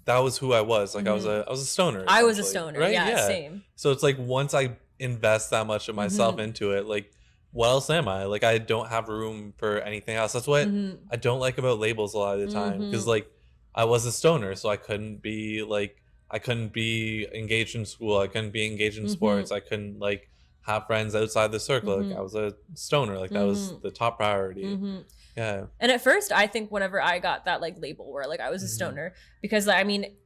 that was who I was. Like Mm-hmm. I was a stoner I was a essentially, stoner. right? Yeah, Yeah. same. So it's like once I invest that much of myself Mm-hmm. into it, like what else am I? Like I don't have room for anything else. That's what Mm-hmm. I don't like about labels a lot of the time because Mm-hmm. like I was a stoner, so I couldn't be engaged in school. I couldn't be engaged in Mm-hmm. sports. I couldn't like have friends outside the circle. Like Mm-hmm. I was a stoner. Like that was Mm-hmm. the top priority. Mm-hmm. Yeah. And at first, I think whenever I got that like label where like I was a Mhm. stoner, because I mean,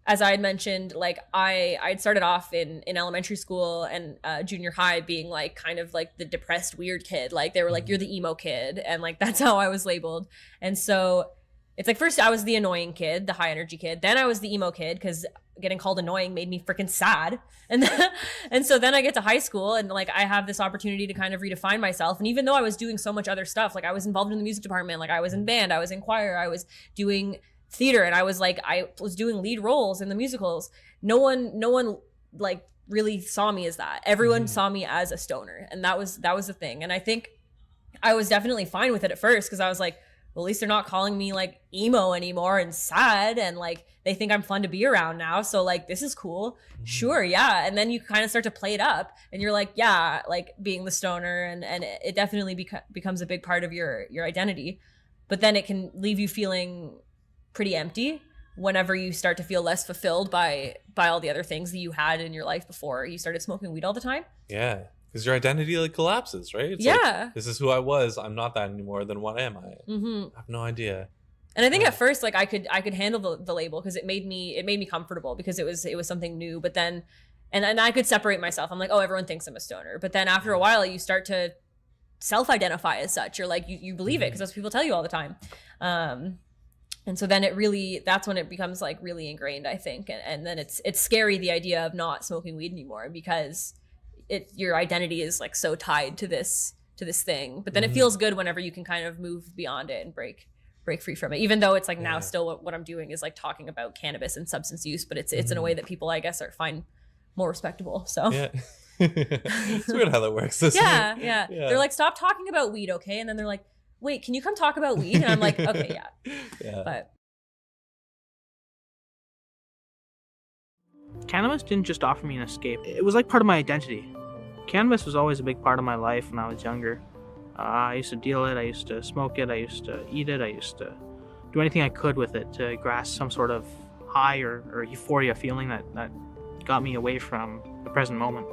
as I had mentioned, like I'd started off in elementary school and junior high being like kind of like the depressed weird kid. Like they were like, Mhm. you're the emo kid, and like that's how I was labeled. And so it's like first I was the annoying kid, the high energy kid. Then I was the emo kid because getting called annoying made me freaking sad. And and so then I get to high school and like I have this opportunity to kind of redefine myself. And even though I was doing so much other stuff, like I was involved in the music department, like I was in band, I was in choir, I was doing theater, and I was doing lead roles in the musicals. No one like really saw me as that. Everyone Mhm. saw me as a stoner, and that was the thing. And I think I was definitely fine with it at first because I was like, well, at least they're not calling me like emo anymore and sad, and like they think I'm fun to be around now. So like this is cool. Mhm. Sure, yeah. And then you kind of start to play it up and you're like, yeah, like being the stoner, and it definitely becomes a big part of your identity. But then it can leave you feeling pretty empty whenever you start to feel less fulfilled by all the other things that you had in your life before you started smoking weed all the time. Yeah, because your identity like collapses, right? It's like Yeah. this is who I was. I'm not that anymore. Then what am I? Mm-hmm. I have no idea. And I think Yeah. at first, like I could handle the label because it made me comfortable because it was something new. But then, and I could separate myself. I'm like, oh, everyone thinks I'm a stoner. But then after a while, you start to self-identify as such. You're like you believe it because Mhm. that's what people tell you all the time. And so then it really that's when it becomes like really ingrained, I think. And then it's scary the idea of not smoking weed anymore because it your identity is like so tied to this thing. But then it Mhm. feels good whenever you can kind of move beyond it and break free from it, even though it's like now Yeah. still what I'm doing is like talking about cannabis and substance use, but it's in a way Mhm. that people I guess are find more respectable. So Yeah. It's weird how that works, isn't yeah, it? yeah, they're Yeah. like, stop talking about weed, okay? And then they're like, wait, can you come talk about weed? And I'm like, okay, yeah. Yeah. But Cannabis didn't just offer me an escape, it was like part of my identity. Cannabis was always a big part of my life when I was younger. I used to deal it, I used to smoke it, I used to eat it, I used to do anything I could with it to grasp some sort of high or euphoria feeling that got me away from the present moment.